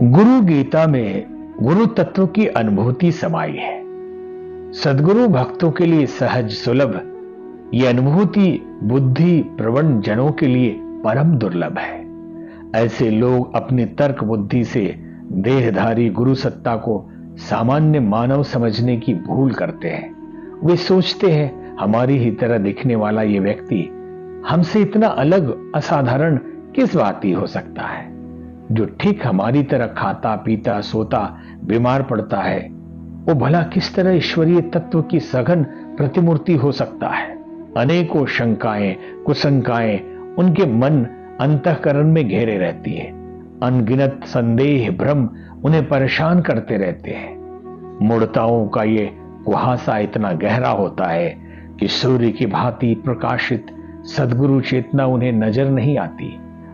गुरु गीता में गुरु तत्व की अनुभूति समाई है। सद्गुरु भक्तों के लिए सहज सुलभ ये अनुभूति बुद्धि प्रवण जनों के लिए परम दुर्लभ है। ऐसे लोग अपनी तर्क बुद्धि से देहधारी गुरु सत्ता को सामान्य मानव समझने की भूल करते हैं। वे सोचते हैं हमारी ही तरह दिखने वाला ये व्यक्ति हमसे इतना अलग असाधारण किस बात ही हो सकता है। जो ठीक हमारी तरह खाता पीता सोता बीमार पड़ता है वो भला किस तरह ईश्वरीय तत्व की सघन प्रतिमूर्ति हो सकता है। अनेकों शंकाएं कुशंकाएं उनके मन अंतःकरण में घेरे रहती है। अनगिनत संदेह भ्रम उन्हें परेशान करते रहते हैं। मूढ़ताओं का ये कुहासा इतना गहरा होता है कि सूर्य की भांति प्रकाशित सद्गुरु चेतना उन्हें नजर नहीं आती।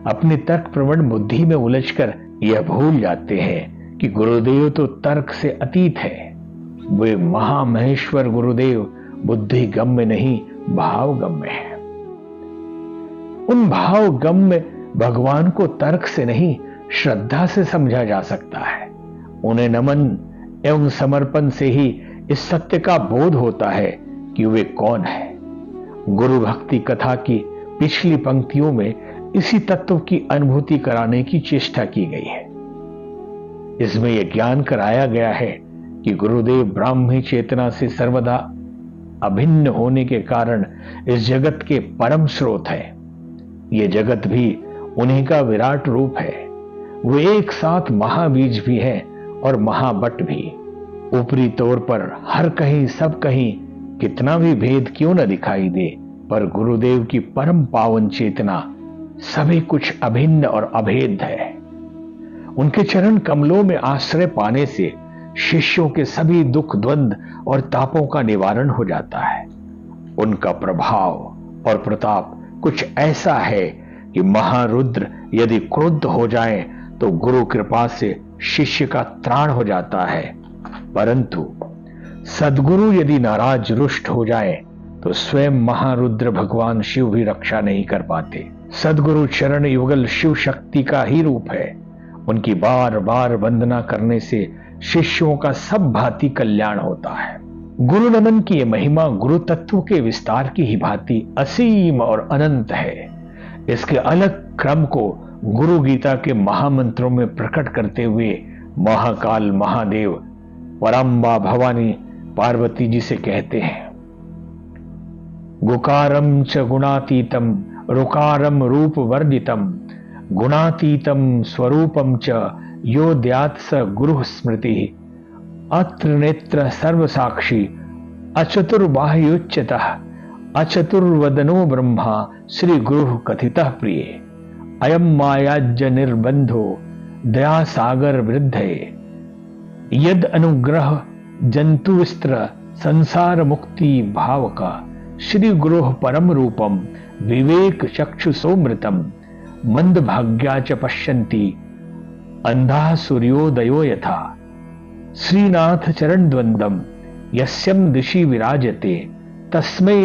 अपनी तर्क प्रवण बुद्धि में उलझकर यह भूल जाते हैं कि गुरुदेव तो तर्क से अतीत है। वे महामहेश्वर गुरुदेव बुद्धि गम्य नहीं भाव गम्य है। उन भाव गम्य भगवान को तर्क से नहीं श्रद्धा से समझा जा सकता है। उन्हें नमन एवं समर्पण से ही इस सत्य का बोध होता है कि वे कौन है। गुरु भक्ति कथा की पिछली पंक्तियों में इसी तत्व की अनुभूति कराने की चेष्टा की गई है। इसमें यह ज्ञान कराया गया है कि गुरुदेव ब्राह्मी चेतना से सर्वदा अभिन्न होने के कारण इस जगत के परम स्रोत है। यह जगत भी उन्हीं का विराट रूप है। वे एक साथ महाबीज भी हैं और महाबट भी। ऊपरी तौर पर हर कहीं सब कहीं कितना भी भेद क्यों न दिखाई दे, पर गुरुदेव की परम पावन चेतना सभी कुछ अभिन्न और अभेद है। उनके चरण कमलों में आश्रय पाने से शिष्यों के सभी दुख द्वंद्व और तापों का निवारण हो जाता है। उनका प्रभाव और प्रताप कुछ ऐसा है कि महारुद्र यदि क्रुद्ध हो जाए तो गुरु कृपा से शिष्य का त्राण हो जाता है, परंतु सद्गुरु यदि नाराज रुष्ट हो जाए तो स्वयं महारुद्र भगवान शिव भी रक्षा नहीं कर पाते। सद्गुरु चरण युगल शिव शक्ति का ही रूप है। उनकी बार बार वंदना करने से शिष्यों का सब भांति कल्याण होता है। गुरु नमन की यह महिमा गुरु तत्व के विस्तार की ही भांति असीम और अनंत है। इसके अलग क्रम को गुरु गीता के महामंत्रों में प्रकट करते हुए महाकाल महादेव पराम्बा भवानी पार्वती जी से कहते हैं, गुकारम च गुणातीतम रुकारम रूप वर्जितम गुणातीतम स्वरूपम च यो द्यात् स गुरु स्मृति अत्र नेत्र सर्वसाक्षी अचतुर्बाह्योच्यतः अचतुर्वदनो ब्रह्मा श्री गुरु कथितः प्रिय अयम मायाज्य निर्बंधो दया सागर वृद्धे यद अनुग्रह जंतु विस्त्र संसार मुक्ति भाव का श्री गुरु परम रूपम विवेक चक्षुसोमृतम मंद भाग्या च पश्यन्ति अंधा सूर्योदयो यथा श्रीनाथ चरण द्वंदम यस्यम दिशि विराजते तस्मै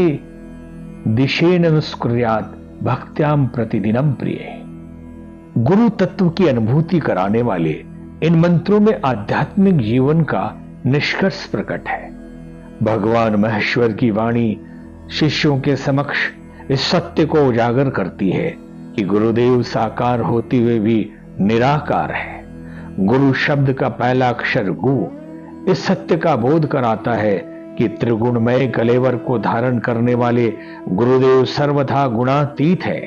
दिशेन नुस्कुर्यात् भक्त्याम प्रतिदिनम प्रिय। गुरु तत्व की अनुभूति कराने वाले इन मंत्रों में आध्यात्मिक जीवन का निष्कर्ष प्रकट है। भगवान महेश्वर की वाणी शिष्यों के समक्ष इस सत्य को उजागर करती है कि गुरुदेव साकार होते हुए भी निराकार है। गुरु शब्द का पहला अक्षर गु इस सत्य का बोध कराता है कि त्रिगुणमय कलेवर को धारण करने वाले गुरुदेव सर्वथा गुणातीत है।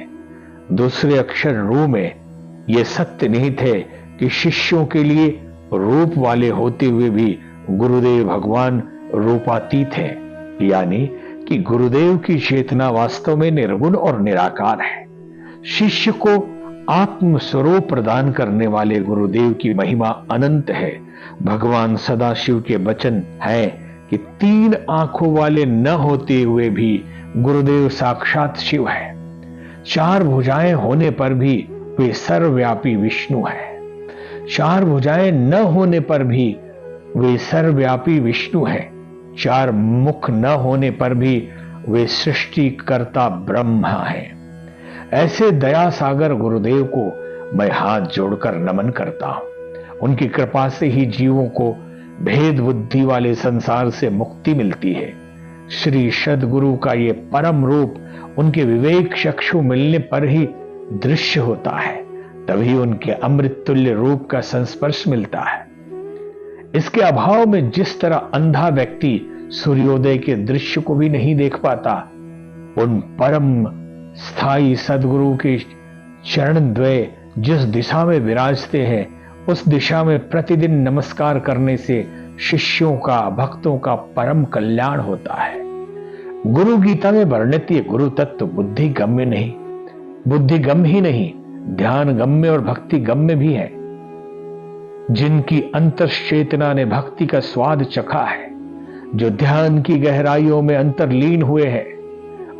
दूसरे अक्षर रू में यह सत्य निहित है कि शिष्यों के लिए रूप वाले होते हुए भी गुरुदेव भगवान रूपातीत है, यानी कि गुरुदेव की चेतना वास्तव में निर्गुण और निराकार है। शिष्य को आत्म स्वरूप प्रदान करने वाले गुरुदेव की महिमा अनंत है। भगवान सदाशिव के वचन है कि तीन आंखों वाले न होते हुए भी गुरुदेव साक्षात शिव है। चार भुजाएं होने पर भी वे सर्वव्यापी विष्णु है। चार भुजाएं न होने पर भी वे सर्वव्यापी विष्णु है। चार मुख न होने पर भी वे सृष्टिकर्ता ब्रह्मा है। ऐसे दया सागर गुरुदेव को मैं हाथ जोड़कर नमन करता हूं। उनकी कृपा से ही जीवों को भेद बुद्धि वाले संसार से मुक्ति मिलती है। श्री सद्गुरु का ये परम रूप उनके विवेक चक्षु मिलने पर ही दृश्य होता है, तभी उनके अमृत तुल्य रूप का संस्पर्श मिलता है। इसके अभाव में जिस तरह अंधा व्यक्ति सूर्योदय के दृश्य को भी नहीं देख पाता, उन परम स्थायी सद्गुरु के चरण द्वय जिस दिशा में विराजते हैं, उस दिशा में प्रतिदिन नमस्कार करने से शिष्यों का, भक्तों का परम कल्याण होता है। गुरु गीता में वर्णित ये गुरु तत्व बुद्धि गम्य नहीं, बुद्धि गम्य ही नहीं, ध्यान गम्य और भक्ति गम्य भी है। जिनकी अंतर्चेतना ने भक्ति का स्वाद चखा है, जो ध्यान की गहराइयों में अंतर्लीन हुए हैं,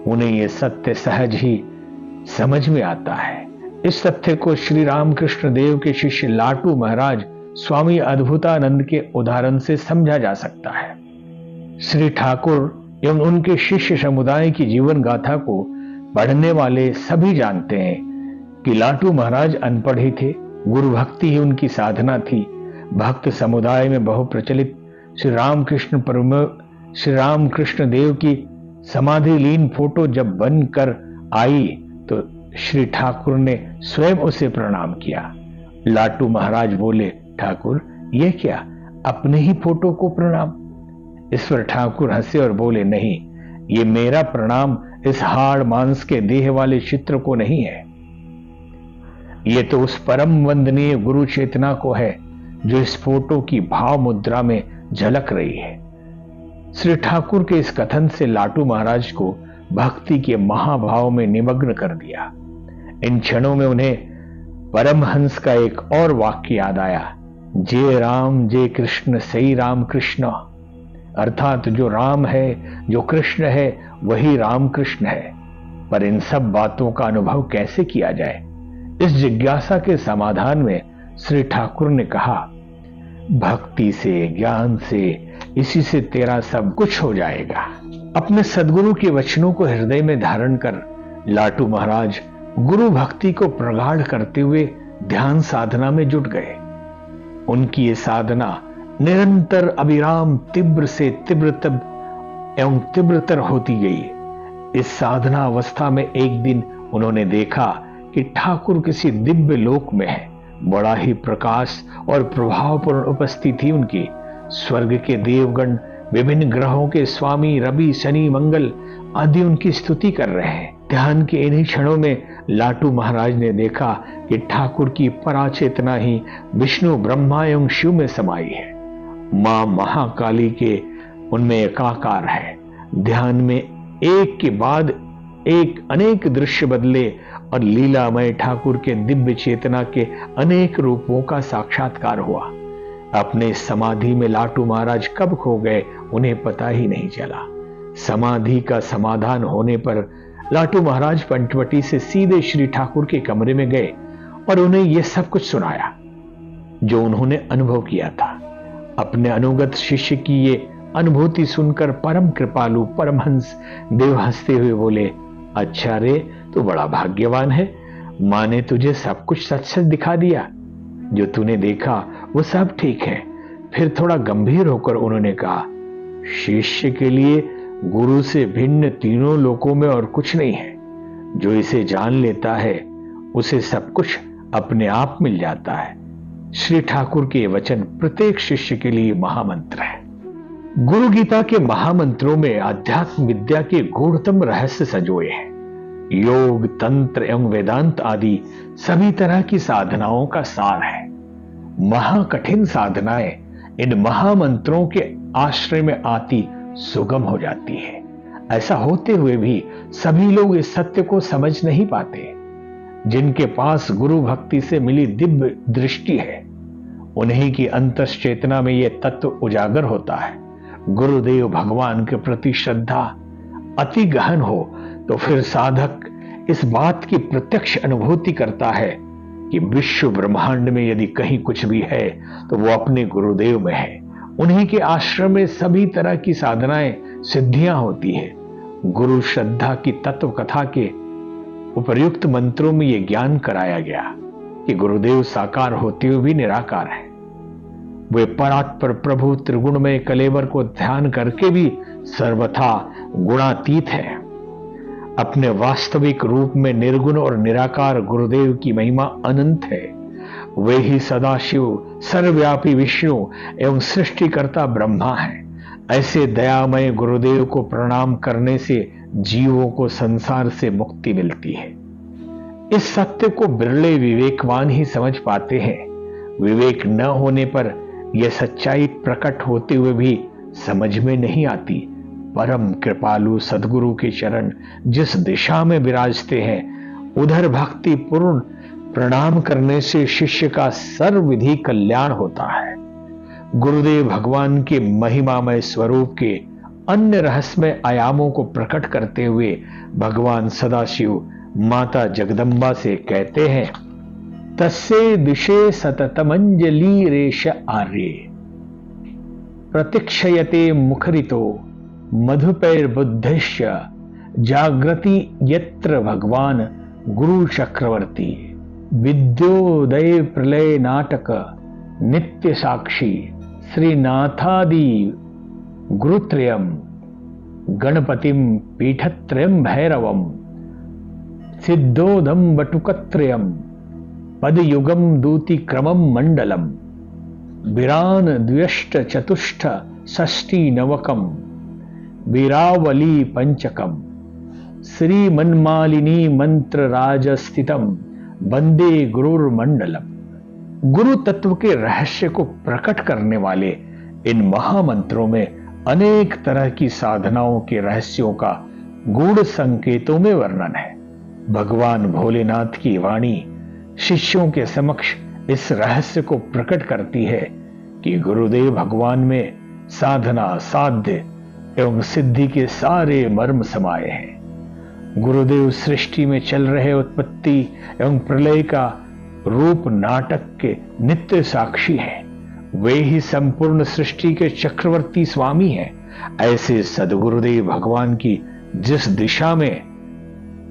उन्हें यह सत्य सहज ही समझ में आता है। इस तथ्य को श्री रामकृष्ण देव के शिष्य लाटू महाराज स्वामी अद्भुतानंद के उदाहरण से समझा जा सकता है। श्री ठाकुर एवं उनके शिष्य समुदाय की जीवन गाथा को पढ़ने वाले सभी जानते हैं कि लाटू महाराज अनपढ़ ही थे, गुरु भक्ति ही उनकी साधना थी। भक्त समुदाय में बहुप्रचलित श्री रामकृष्ण देव की समाधि लीन फोटो जब बनकर आई तो श्री ठाकुर ने स्वयं उसे प्रणाम किया। लाटू महाराज बोले, ठाकुर ये क्या, अपने ही फोटो को प्रणाम? इस पर ठाकुर हंसे और बोले, नहीं, ये मेरा प्रणाम इस हाड़ मांस के देह वाले चित्र को नहीं है, ये तो उस परम वंदनीय गुरु चेतना को है जो इस फोटो की भाव मुद्रा में झलक रही है। श्री ठाकुर के इस कथन से लाटू महाराज को भक्ति के महाभाव में निमग्न कर दिया। इन क्षणों में उन्हें परमहंस का एक और वाक्य याद आया, जय राम जय कृष्ण सही राम कृष्ण, अर्थात जो राम है, जो कृष्ण है, वही राम कृष्ण है। पर इन सब बातों का अनुभव कैसे किया जाए, इस जिज्ञासा के समाधान में श्री ठाकुर ने कहा, भक्ति से, ज्ञान से, इसी से तेरा सब कुछ हो जाएगा। अपने सद्गुरु के वचनों को हृदय में धारण कर लाटू महाराज गुरु भक्ति को प्रगाढ़ करते हुए ध्यान साधना में जुट गए। उनकी ये साधना निरंतर अविराम तीव्र से तीव्रतर एवं तीव्रतर होती गई। इस साधना अवस्था में एक दिन उन्होंने देखा कि ठाकुर किसी दिव्य लोक में है। बड़ा ही प्रकाश और प्रभावपूर्ण उपस्थिति उनकी। स्वर्ग के देवगण, विभिन्न ग्रहों के स्वामी रवि, शनि, मंगल आदि उनकी स्तुति कर रहे हैं। ध्यान के इन्हीं क्षणों में लाटू महाराज ने देखा कि ठाकुर की पराचेतना ही विष्णु, ब्रह्मा एवं शिव में समाई है। मां महाकाली के उनमें एकाकार है। ध्यान में एक के बाद एक अनेक दृश्य बदले और लीलामय ठाकुर के दिव्य चेतना के अनेक रूपों का साक्षात्कार हुआ। अपने समाधि में लाटू महाराज कब खो गए उन्हें पता ही नहीं चला। समाधि का समाधान होने पर लाटू महाराज पंचवटी से सीधे श्री ठाकुर के कमरे में गए और उन्हें यह सब कुछ सुनाया जो उन्होंने अनुभव किया था। अपने अनुगत शिष्य की ये अनुभूति सुनकर परम कृपालु परमहंस देव हंसते हुए बोले, अच्छा रे, तू बड़ा भाग्यवान है, मां ने तुझे सब कुछ सच सच दिखा दिया। जो तूने देखा वो सब ठीक है। फिर थोड़ा गंभीर होकर उन्होंने कहा, शिष्य के लिए गुरु से भिन्न तीनों लोकों में और कुछ नहीं है। जो इसे जान लेता है उसे सब कुछ अपने आप मिल जाता है। श्री ठाकुर के वचन प्रत्येक शिष्य के लिए महामंत्र है। गुरु गीता के महामंत्रों में आध्यात्म विद्या के गूढ़तम रहस्य सजोए हैं। योग, तंत्र एवं वेदांत आदि सभी तरह की साधनाओं का सार है। महाकठिन साधनाएं इन महामंत्रों के आश्रय में आती सुगम हो जाती है। ऐसा होते हुए भी सभी लोग इस सत्य को समझ नहीं पाते। जिनके पास गुरु भक्ति से मिली दिव्य दृष्टि है, उन्हीं की अंतश्चेतना में यह तत्व उजागर होता है। गुरुदेव भगवान के प्रति श्रद्धा अति गहन हो तो फिर साधक इस बात की प्रत्यक्ष अनुभूति करता है कि विश्व ब्रह्मांड में यदि कहीं कुछ भी है तो वो अपने गुरुदेव में है। उन्हीं के आश्रम में सभी तरह की साधनाएं, सिद्धियां होती है। गुरु श्रद्धा की तत्व कथा के उपर्युक्त मंत्रों में यह ज्ञान कराया गया कि गुरुदेव साकार होते हुए भी निराकार है। वे परात्पर प्रभु त्रिगुणमय कलेवर को ध्यान करके भी सर्वथा गुणातीत है। अपने वास्तविक रूप में निर्गुण और निराकार गुरुदेव की महिमा अनंत है। वे ही सदाशिव, सर्वव्यापी विष्णु एवं सृष्टिकर्ता ब्रह्मा हैं। ऐसे दयामय गुरुदेव को प्रणाम करने से जीवों को संसार से मुक्ति मिलती है। इस सत्य को बिरले विवेकवान ही समझ पाते हैं। विवेक न होने पर यह सच्चाई प्रकट होते हुए भी समझ में नहीं आती। परम कृपालु सद्गुरु के चरण जिस दिशा में विराजते हैं, उधर भक्ति पूर्ण प्रणाम करने से शिष्य का सर्वविधि कल्याण होता है। गुरुदेव भगवान के महिमामय स्वरूप के अन्य रहस्यमय आयामों को प्रकट करते हुए भगवान सदाशिव माता जगदम्बा से कहते हैं, तस्से दिशे सततमंजलि रेश आर्ये प्रतीक्षयते मुखरितो मधुपैर्बुद्धिश्च जागृति यत्र भगवान गुरु चक्रवर्ती विद्योदय प्रलय नाटक नित्य साक्षी श्रीनाथादि गुरुत्रयम गणपतिम पीठत्रयम भैरवम सिद्धोदम बटुकत्रयम पदयुगम दूति क्रमम मंडलम विरान द्व्यष्ट चतुष्ट षष्टि नवकम वीरावली पंचकम श्री मनमालिनी मंत्र राजस्थितम वंदे गुरुर्मंडलम। गुरु तत्व के रहस्य को प्रकट करने वाले इन महामंत्रों में अनेक तरह की साधनाओं के रहस्यों का गूढ़ संकेतों में वर्णन है। भगवान भोलेनाथ की वाणी शिष्यों के समक्ष इस रहस्य को प्रकट करती है कि गुरुदेव भगवान में साधना, साध्य एवं सिद्धि के सारे मर्म समाये हैं। गुरुदेव सृष्टि में चल रहे उत्पत्ति एवं प्रलय का रूप नाटक के नित्य साक्षी हैं। वे ही संपूर्ण सृष्टि के चक्रवर्ती स्वामी हैं। ऐसे सद्गुरुदेव भगवान की जिस दिशा में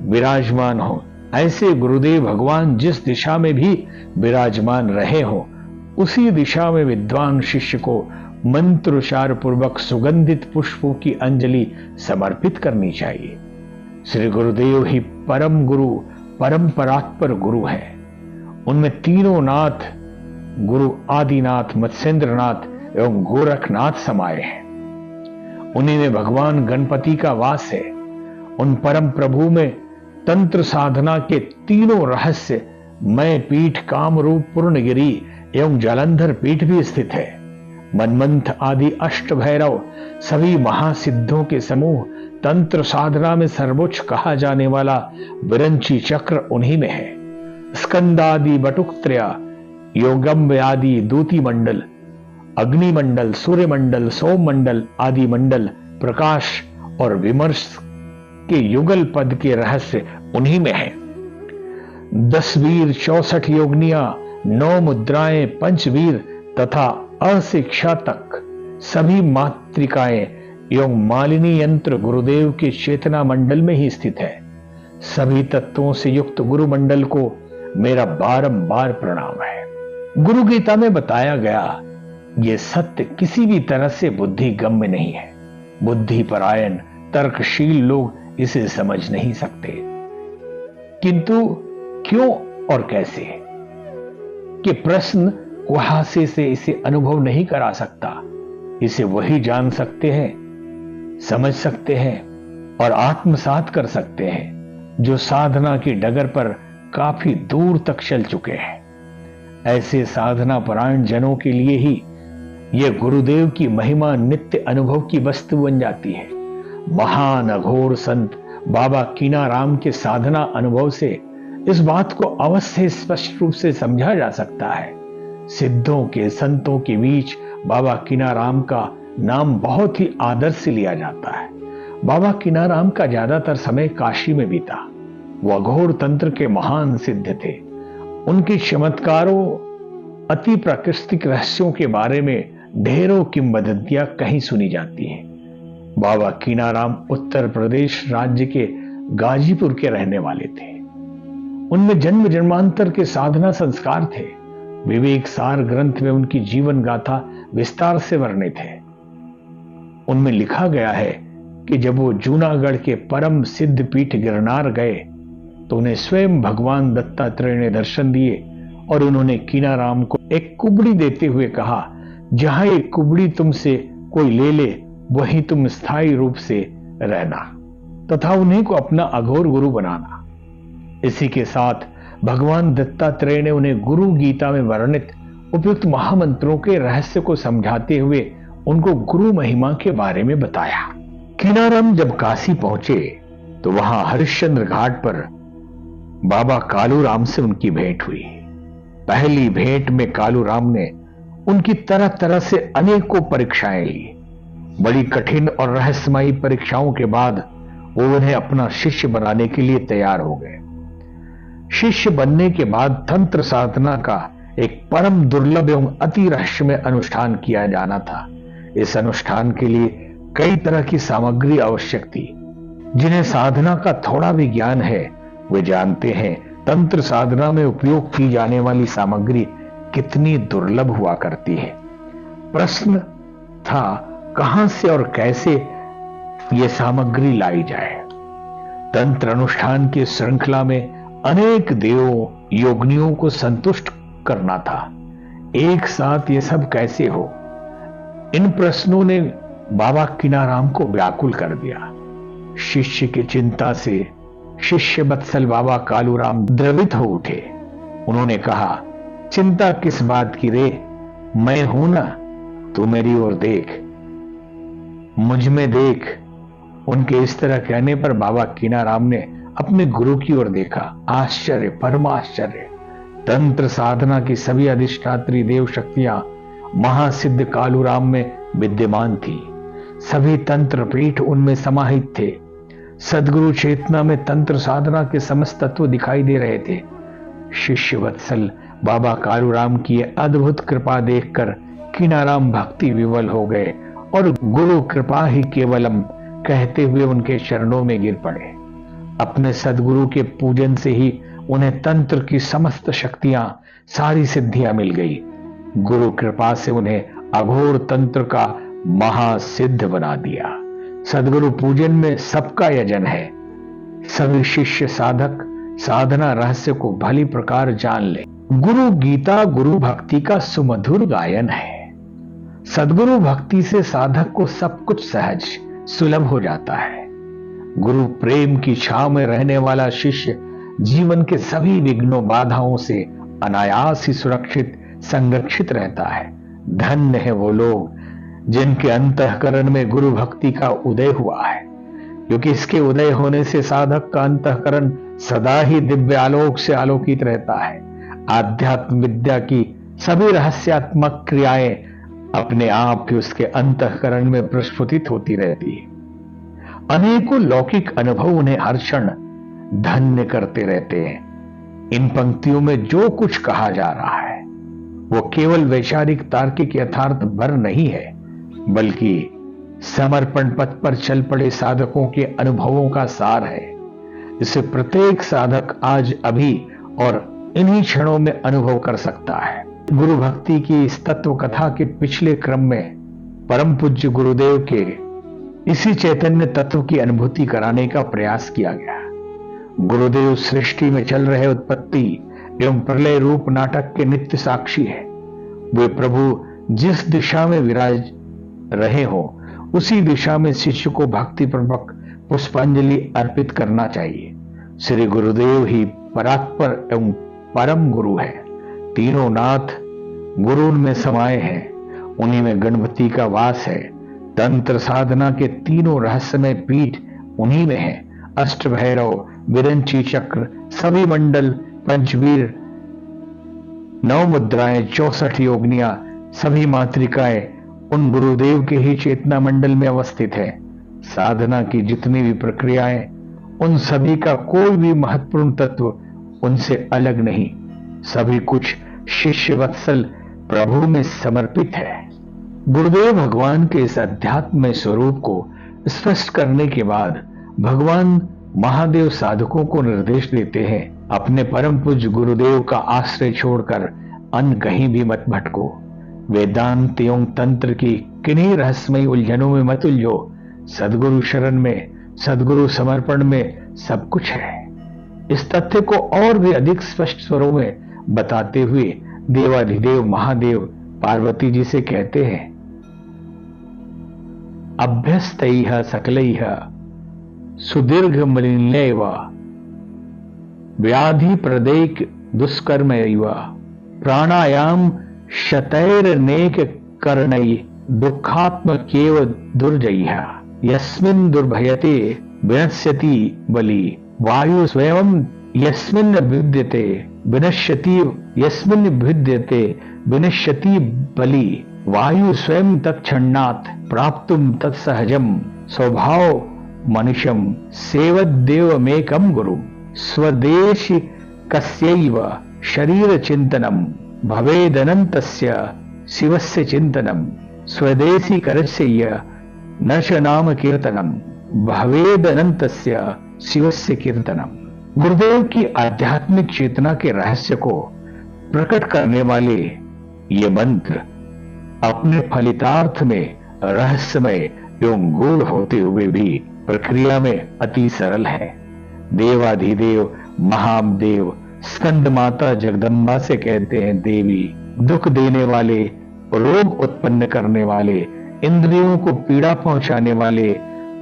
विराजमान हो, ऐसे गुरुदेव भगवान जिस दिशा में भी विराजमान रहे हो, उसी दिशा में विद्वान शिष्य को मंत्रोच्चार पूर्वक सुगंधित पुष्पों की अंजलि समर्पित करनी चाहिए। श्री गुरुदेव ही परम गुरु, परम परात्पर गुरु हैं। उनमें तीनों नाथ, गुरु आदिनाथ, मत्स्येंद्रनाथ एवं गोरखनाथ समाये हैं। उन्हीं में भगवान गणपति का वास है। उन परम प्रभु में तंत्र साधना के तीनों रहस्य मय पीठ, कामरूप, पूर्णगिरी एवं जालंधर पीठ भी स्थित है। मनमंथ आदि अष्ट भैरव सभी महासिद्धों के समूह, तंत्र साधना में सर्वोच्च कहा जाने वाला विरंची चक्र उन्हीं में है। स्कंदादि बटुकत्रय, योगम आदि दूती मंडल, अग्नि मंडल, सूर्य मंडल, सोम मंडल आदि मंडल, प्रकाश और विमर्श के युगल पद के रहस्य उन्हीं में है। 10 वीर, 64 योगनियां, 9 मुद्राएं, पंचवीर तथा अशिक्षा तक सभी मातृकाएं एवं मालिनी यंत्र गुरुदेव के चेतना मंडल में ही स्थित है। सभी तत्वों से युक्त गुरु मंडल को मेरा बारंबार प्रणाम है। गुरु गीता में बताया गया यह सत्य किसी भी तरह से बुद्धि गम्य नहीं है। बुद्धि परायण तर्कशील लोग इसे समझ नहीं सकते, किंतु क्यों और कैसे कि प्रश्न कुहासे से इसे अनुभव नहीं करा सकता। इसे वही जान सकते हैं, समझ सकते हैं और आत्मसात कर सकते हैं जो साधना की डगर पर काफी दूर तक चल चुके हैं। ऐसे साधना परायण जनों के लिए ही यह गुरुदेव की महिमा नित्य अनुभव की वस्तु बन जाती है। महान अघोर संत बाबा कीनाराम के साधना अनुभव से इस बात को अवश्य स्पष्ट रूप से समझा जा सकता है। सिद्धों के, संतों के बीच बाबा कीनाराम का नाम बहुत ही आदर से लिया जाता है। बाबा कीनाराम का ज्यादातर समय काशी में बीता। वो अघोर तंत्र के महान सिद्ध थे। उनके चमत्कारों, अति प्राकृतिक रहस्यों के बारे में ढेरों किंवदंतियां कहीं सुनी जाती हैं। बाबा कीनाराम उत्तर प्रदेश राज्य के गाजीपुर के रहने वाले थे। उनमें जन्म जन्मांतर के साधना संस्कार थे। विवेक सार ग्रंथ में उनकी जीवन गाथा विस्तार से वर्णित है। उनमें लिखा गया है कि जब वो जूनागढ़ के परम सिद्ध पीठ गिरनार गए तो उन्हें स्वयं भगवान दत्तात्रेय ने दर्शन दिए और उन्होंने कीनाराम को एक कुबड़ी देते हुए कहा, जहां एक कुबड़ी तुमसे कोई ले ले वहीं तुम स्थायी रूप से रहना तथा उन्हीं को अपना अघोर गुरु बनाना। इसी के साथ भगवान दत्तात्रेय ने उन्हें गुरु गीता में वर्णित उपयुक्त महामंत्रों के रहस्य को समझाते हुए उनको गुरु महिमा के बारे में बताया। कीनाराम जब काशी पहुंचे तो वहां हरिश्चंद्र घाट पर बाबा कालूराम से उनकी भेंट हुई। पहली भेंट में कालूराम ने उनकी तरह तरह से अनेकों परीक्षाएं ली। बड़ी कठिन और रहस्यमयी परीक्षाओं के बाद वो उन्हें अपना शिष्य बनाने के लिए तैयार हो गए। शिष्य बनने के बाद तंत्र साधना का एक परम दुर्लभ एवं अति रहस्यमय अनुष्ठान किया जाना था। इस अनुष्ठान के लिए कई तरह की सामग्री आवश्यक थी। जिन्हें साधना का थोड़ा भी ज्ञान है वे जानते हैं तंत्र साधना में उपयोग की जाने वाली सामग्री कितनी दुर्लभ हुआ करती है। प्रश्न था कहां से और कैसे यह सामग्री लाई जाए। तंत्र अनुष्ठान की श्रृंखला में अनेक देवों योगिनियों को संतुष्ट करना था। एक साथ ये सब कैसे हो, इन प्रश्नों ने बाबा कीनाराम को व्याकुल कर दिया। शिष्य की चिंता से शिष्य वत्सल बाबा कालूराम द्रवित हो उठे। उन्होंने कहा, चिंता किस बात की रे, मैं हूं ना, तू मेरी ओर देख, मुझ में देख। उनके इस तरह कहने पर बाबा कीनाराम ने अपने गुरु की ओर देखा। आश्चर्य, परमाश्चर्य। तंत्र साधना की सभी अधिष्ठात्री देव शक्तियां महासिद्ध कालूराम में विद्यमान थी। सभी तंत्र पीठ उनमें समाहित थे। सदगुरु चेतना में तंत्र साधना के समस्त तत्व दिखाई दे रहे थे। शिष्य वत्सल बाबा कालूराम की अद्भुत कृपा देखकर कीनाराम भक्ति विवल हो गए और गुरु कृपा ही केवलम कहते हुए उनके चरणों में गिर पड़े। अपने सदगुरु के पूजन से ही उन्हें तंत्र की समस्त शक्तियां, सारी सिद्धियां मिल गई। गुरु कृपा से उन्हें अघोर तंत्र का महासिद्ध बना दिया। सदगुरु पूजन में सबका यजन है। सभी शिष्य साधक साधना रहस्य को भली प्रकार जान ले। गुरु गीता गुरु भक्ति का सुमधुर गायन है। सदगुरु भक्ति से साधक को सब कुछ सहज सुलभ हो जाता है। गुरु प्रेम की छाव में रहने वाला शिष्य जीवन के सभी विघ्नों बाधाओं से अनायास ही सुरक्षित संरक्षित रहता है। धन्य है वो लोग जिनके अंतःकरण में गुरु भक्ति का उदय हुआ है, क्योंकि इसके उदय होने से साधक का अंतःकरण सदा ही दिव्य आलोक से आलोकित रहता है। आध्यात्म विद्या की सभी रहस्यात्मक क्रियाएं अपने आप ही उसके अंतःकरण में प्रस्फुटित होती रहती है। अनेकों लौकिक अनुभव उन्हें हर क्षण धन्य करते रहते हैं। इन पंक्तियों में जो कुछ कहा जा रहा है वो केवल वैचारिक तार्किक यथार्थ भर नहीं है, बल्कि समर्पण पथ पर चल पड़े साधकों के अनुभवों का सार है। इसे प्रत्येक साधक आज अभी और इन्हीं क्षणों में अनुभव कर सकता है। गुरु भक्ति की इस तत्व कथा के पिछले क्रम में परम पूज्य गुरुदेव के इसी चैतन्य तत्व की अनुभूति कराने का प्रयास किया गया। गुरुदेव सृष्टि में चल रहे उत्पत्ति एवं प्रलय रूप नाटक के नित्य साक्षी है। वे प्रभु जिस दिशा में विराज रहे हो उसी दिशा में शिष्य को भक्ति पूर्वक पुष्पांजलि अर्पित करना चाहिए। श्री गुरुदेव ही परात्पर एवं परम गुरु है। तीनों नाथ गुरु में समाये हैं, उन्हीं में गणपति का वास है। तंत्र साधना के तीनों रहस्यमय पीठ उन्हीं में है। अष्ट भैरव, विरंची चक्र, सभी मंडल, पंचवीर, 9 मुद्राएं, 64 योगनियां, सभी मातृकाएं उन गुरुदेव के ही चेतना मंडल में अवस्थित है। साधना की जितनी भी प्रक्रियाएं, उन सभी का कोई भी महत्वपूर्ण तत्व उनसे अलग नहीं। सभी कुछ शिष्य वत्सल प्रभु में समर्पित है। गुरुदेव भगवान के इस अध्यात्म स्वरूप को स्पष्ट करने के बाद भगवान महादेव साधकों को निर्देश देते हैं, अपने परम पूज्य गुरुदेव का आश्रय छोड़कर अन कहीं भी मत भटको, वेदांत एवं तंत्र की किन्हीं रहस्यमयी उलझनों में मत उलझो। सदगुरु शरण में, सदगुरु समर्पण में सब कुछ है। इस तथ्य को और भी अधिक स्पष्ट स्वरों में बताते हुए देवाधिदेव महादेव पार्वती जी से कहते हैं, अभ्यस्तैः सकलैः सुदीर्घ मलिनैव व्याधि प्रदैक दुष्कर्मैव प्राणायाम शतैरनेक करणै दुःखात्मकेव दुर्जयः यस्मिन् दुर्भयते विनश्यति बलि वायु स्वयं यस्मिन् विद्यते विनश्यति यस्मिन् विद्यते विनश्यति बलि वायु स्वयं तत्क्षणात् प्राप्तुम तत्सहजम स्वभाव मनुष्यम सेवदेवमेकं गुरु स्वदेशि कस्यैव शरीर चिंतनम भवेदनन्तस्य शिवस्य चिंतनम स्वदेशी करस्य नश नाम कीर्तनम भवेदनन्तस्य शिवस्य कीर्तनम। गुरुदेव की आध्यात्मिक चेतना के रहस्य को प्रकट करने वाले ये मंत्र अपने फलितार्थ में रहस्यमय एवं गूढ़ होते हुए भी प्रक्रिया में अति सरल है। देवाधिदेव महादेव स्कंद माता जगदम्बा से कहते हैं, देवी दुख देने वाले, रोग उत्पन्न करने वाले, इंद्रियों को पीड़ा पहुंचाने वाले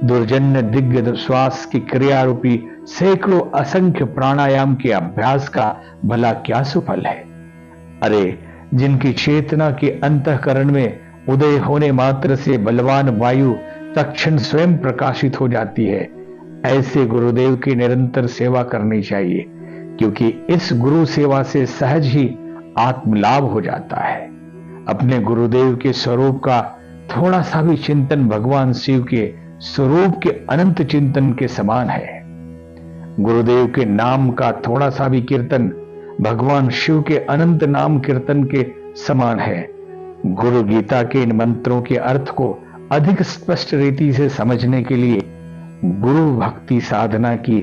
दुर्जन्य दिग्गज श्वास की क्रिया रूपी सैकड़ों असंख्य प्राणायाम के अभ्यास का भला क्या सुफल है। अरे जिनकी चेतना के अंतःकरण में उदय होने मात्र से बलवान वायु तत्क्षण स्वयं प्रकाशित हो जाती है, ऐसे गुरुदेव की निरंतर सेवा करनी चाहिए, क्योंकि इस गुरु सेवा से सहज ही आत्मलाभ हो जाता है। अपने गुरुदेव के स्वरूप का थोड़ा सा भी चिंतन भगवान शिव के स्वरूप के अनंत चिंतन के समान है। गुरुदेव के नाम का थोड़ा सा भी कीर्तन भगवान शिव के अनंत नाम कीर्तन के समान है। गुरु गीता के इन मंत्रों के अर्थ को अधिक स्पष्ट रीति से समझने के लिए गुरु भक्ति साधना की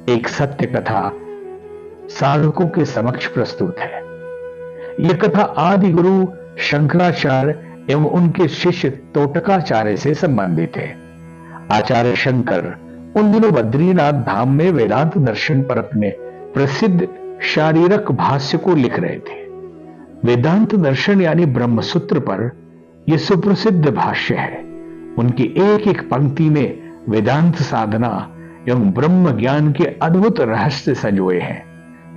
एक सत्य कथा साधकों के समक्ष प्रस्तुत है। यह कथा आदि गुरु शंकराचार्य एवं उनके शिष्य तोटकाचार्य से संबंधित है। आचार्य शंकर उन दिनों बद्रीनाथ धाम में वेदांत दर्शन पर अपने प्रसिद्ध शारीरक भाष्य को लिख रहे थे। वेदांत दर्शन यानी ब्रह्मसूत्र पर यह सुप्रसिद्ध भाष्य है। उनकी एक एक पंक्ति में वेदांत साधना एवं ब्रह्म ज्ञान के अद्भुत रहस्य संजोए हैं।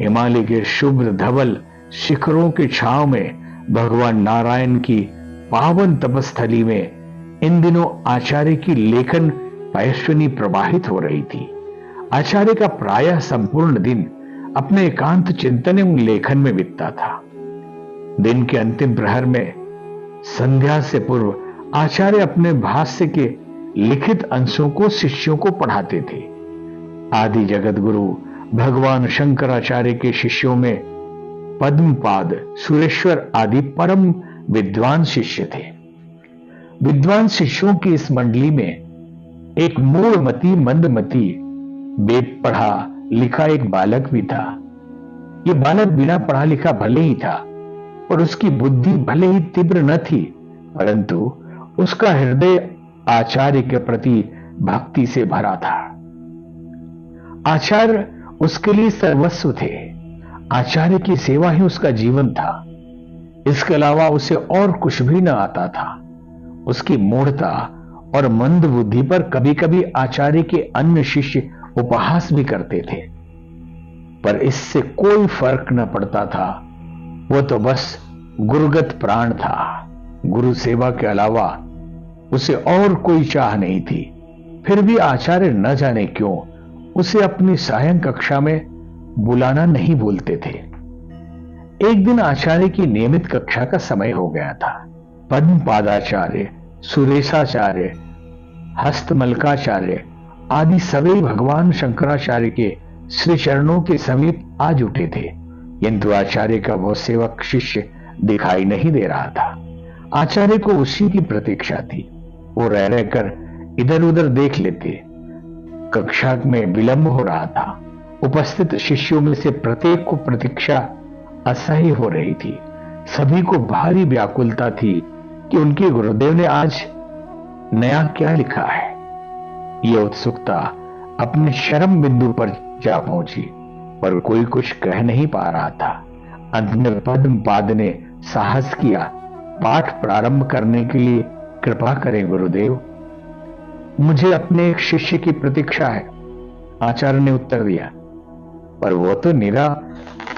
हिमालय के शुभ्र धवल शिखरों की छांव में भगवान नारायण की पावन तपस्थली में इन दिनों आचार्य की लेखन पैश्वनी प्रवाहित हो रही थी। आचार्य का प्रायः संपूर्ण दिन अपने एकांत चिंतन एवं लेखन में बीतता था। दिन के अंतिम प्रहर में संध्या से पूर्व आचार्य अपने भाष्य के लिखित अंशों को शिष्यों को पढ़ाते थे। आदि जगत गुरु भगवान शंकराचार्य के शिष्यों में पद्मपाद, सुरेश्वर आदि परम विद्वान शिष्य थे। विद्वान शिष्यों की इस मंडली में एक मूढ़मती मंदमती वेद पढ़ा लिखा एक बालक भी था। यह बालक बिना पढ़ा लिखा भले ही था और उसकी बुद्धि भले ही तीव्र न थी, परंतु उसका हृदय आचार्य के प्रति भक्ति से भरा था। आचार्य उसके लिए सर्वस्व थे। आचार्य की सेवा ही उसका जीवन था। इसके अलावा उसे और कुछ भी न आता था। उसकी मूढ़ता और मंद बुद्धि पर कभी कभी आचार्य के अन्य शिष्य उपहास भी करते थे, पर इससे कोई फर्क न पड़ता था। वो तो बस गुरुगत प्राण था। गुरु सेवा के अलावा उसे और कोई चाह नहीं थी। फिर भी आचार्य न जाने क्यों उसे अपनी सायं कक्षा में बुलाना नहीं भूलते थे। एक दिन आचार्य की नियमित कक्षा का समय हो गया था। पद्मपादाचार्य, सुरेशाचार्य, हस्तमलकाचार्य आदि सभी भगवान शंकराचार्य के श्री चरणों के समीप आ जुटे थे, किंतु आचार्य का वो सेवक शिष्य दिखाई नहीं दे रहा था। आचार्य को उसी की प्रतीक्षा थी। वो रह रहकर इधर उधर देख लेते। कक्षा में विलंब हो रहा था। उपस्थित शिष्यों में से प्रत्येक को प्रतीक्षा असह्य हो रही थी। सभी को भारी व्याकुलता थी कि उनके गुरुदेव ने आज नया क्या लिखा है। यह उत्सुकता अपने चरम बिंदु पर जा पहुंची, पर कोई कुछ कह नहीं पा रहा था। अंत में पद्मपाद ने साहस किया, पाठ प्रारंभ करने के लिए कृपा करें गुरुदेव, मुझे अपने एक शिष्य की प्रतीक्षा है। आचार्य ने उत्तर दिया, पर वो तो निरा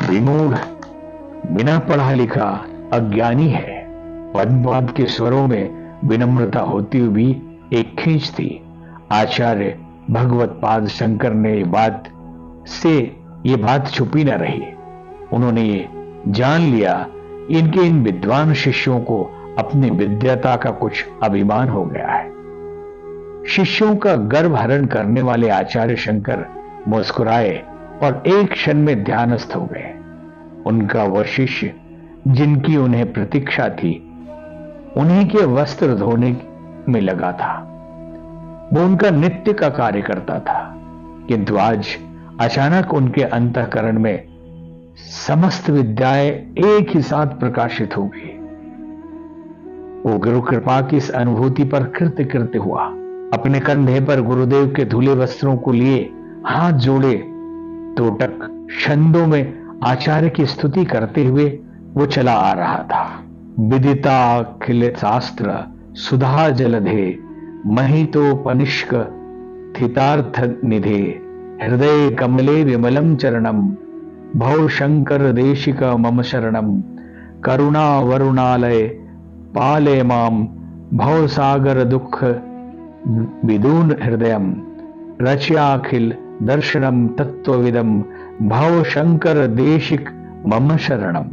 विमूढ़, बिना पढ़ा लिखा अज्ञानी है। पद्मपाद के स्वरों में विनम्रता होती हुई भी एक खींच थी। आचार्य भगवत पाद शंकर ने ये बात छुपी न रही। उन्होंने ये जान लिया, इनके इन विद्वान शिष्यों को अपनी विद्याता का कुछ अभिमान हो गया है। शिष्यों का गर्भ हरण करने वाले आचार्य शंकर मुस्कुराए और एक क्षण में ध्यानस्थ हो गए। उनका वह शिष्य जिनकी उन्हें प्रतीक्षा थी, उन्हीं के वस्त्र धोने में लगा था। वो उनका नित्य का कार्य करता था, किंतु आज अचानक उनके अंतःकरण में समस्त विद्याएं एक ही साथ प्रकाशित हो गई। वो गुरु कृपा की इस अनुभूति पर कृत्य कृत्य हुआ। अपने कंधे पर गुरुदेव के धुले वस्त्रों को लिए हाथ जोड़े तोटक छंदों में आचार्य की स्तुति करते हुए वो चला आ रहा था। विदिता खिल शास्त्र सुधा जलधे महितोपनिष्क स्थितार्थ निधे हृदय कमले विमलम चरणम भव शंकर देशिक मम शरणम करुणा वरुणालय पाले माम भव सागर दुख विदून हृदयम रच्याखिल दर्शनम तत्वविदम भव शंकर देशिक मम शरणम।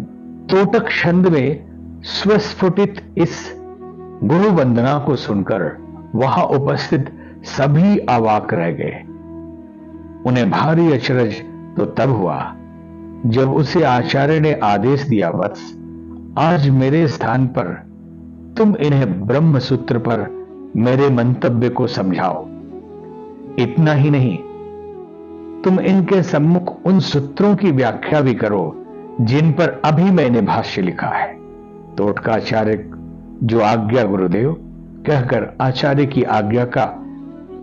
तोटक छंद में स्वस्फुटित इस गुरु वंदना को सुनकर वहां उपस्थित सभी अवाक रह गए। उन्हें भारी अचरज तो तब हुआ जब उसे आचार्य ने आदेश दिया, वत्स, आज मेरे स्थान पर तुम इन्हें ब्रह्म सूत्र पर मेरे मंतव्य को समझाओ। इतना ही नहीं, तुम इनके सम्मुख उन सूत्रों की व्याख्या भी करो जिन पर अभी मैंने भाष्य लिखा है। तोटकाचार्य जो आज्ञा गुरुदेव कहकर आचार्य की आज्ञा का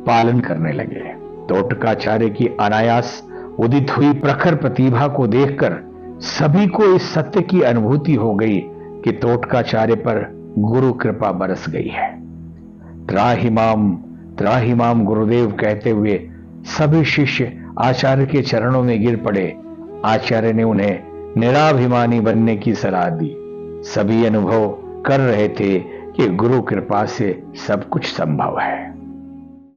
पालन करने लगे। तोटकाचार्य की अनायास उदित हुई प्रखर प्रतिभा को देखकर सभी को इस सत्य की अनुभूति हो गई कि तोटकाचार्य पर गुरु कृपा बरस गई है। त्राहिमाम गुरुदेव कहते हुए सभी शिष्य आचार्य के चरणों में गिर पड़े। आचार्य ने उन्हें निराभिमानी बनने की सलाह दी। सभी अनुभव कर रहे थे कि गुरु कृपा से सब कुछ संभव है।